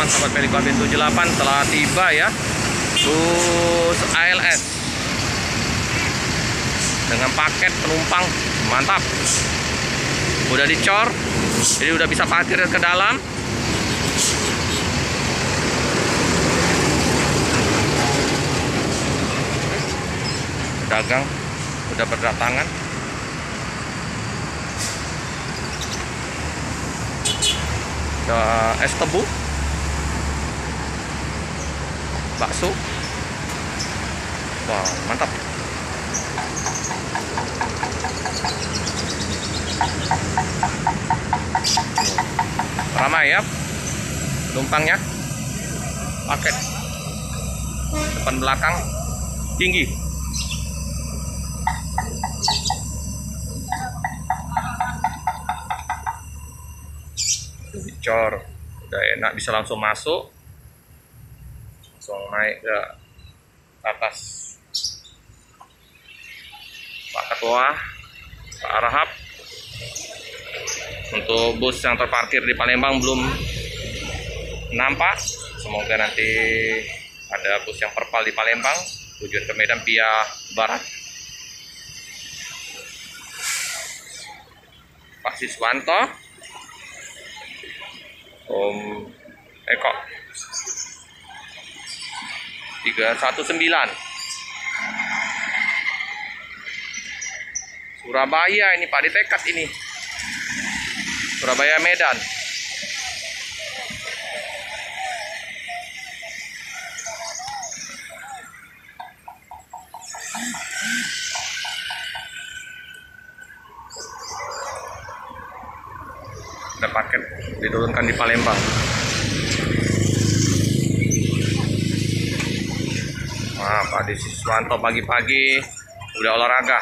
teman-teman, sahabat Pelika Bin 78 telah tiba ya. Bus ALS dengan paket penumpang mantap. Udah dicor, jadi udah bisa parkir ke dalam. Dagang udah berdatangan. Es tebu, bakso. Wah, mantap. Ramai ya penumpangnya. Paket depan belakang tinggi. Dicor, udah enak, bisa langsung masuk, langsung naik ke atas Pak Ketua, Pak Arahap. Untuk bus yang terparkir di Palembang belum nampak, semoga nanti ada bus yang perpal di Palembang tujuan ke Medan via barat. Pak Siswanto, Om Eko 319 Surabaya, ini Pak Ditekat ini. Surabaya Medan. Ada paket diturunkan di Palembang. Nah, Pak Siswanto pagi-pagi udah olahraga.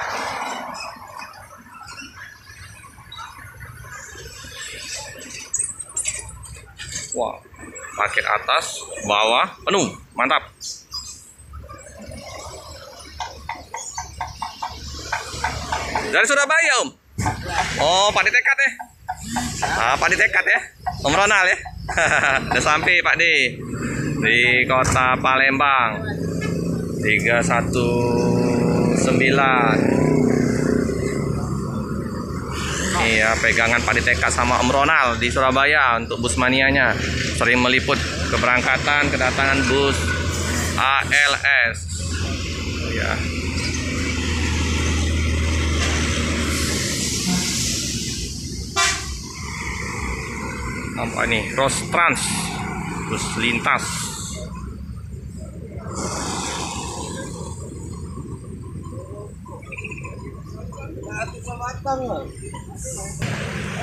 Wah, paket atas, bawah penuh, mantap. Dari Surabaya, Om. Oh, Pak Ditekat ya. Pak Ditekat ya, Om Ronald ya. Udah sampai Pak di kota Palembang 319. Iya, pegangan Pak Ditekat sama Om Ronald di Surabaya untuk bus manianya. Sering meliput keberangkatan kedatangan bus ALS. Ya. Apa nih? Cross Trans, bus lintas.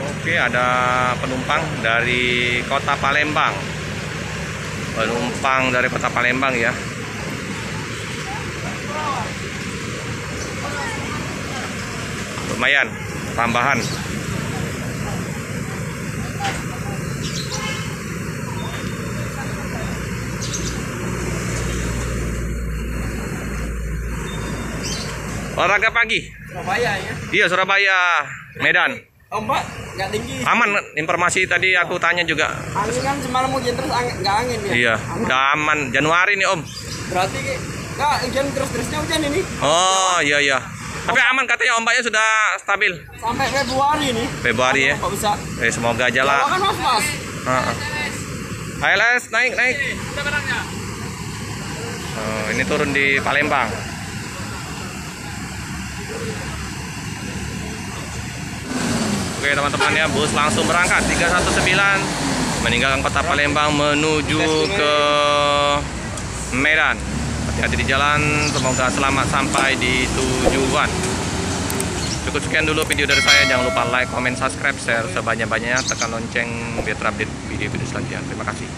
Oke, ada penumpang dari kota Palembang. Penumpang dari kota Palembang ya. Lumayan, tambahan. Olahraga pagi. Surabaya ya? Iya, Surabaya, Medan. Ombak nggak tinggi. Aman, informasi tadi aku tanya juga. Angin kan semalam hujan terus, nggak angin ya? Iya, aman. udah aman. Januari nih, Om. Berarti nggak hujan terus-terusnya hujan ini. Oh, iya. Tapi aman katanya, ombaknya sudah stabil. Sampai Februari nih. Februari ya? Nggak bisa. Semoga aja lah. Jawa kan mas. ALS naik. Oh, ini turun di Palembang. Oke teman-teman ya, bus langsung berangkat 319 meninggalkan kota Palembang menuju ke Medan. Hati-hati di jalan, semoga selamat sampai di tujuan. Cukup sekian dulu video dari saya. Jangan lupa like, comment, subscribe, share sebanyak-banyaknya, tekan lonceng biar terupdate video-video selanjutnya. Terima kasih.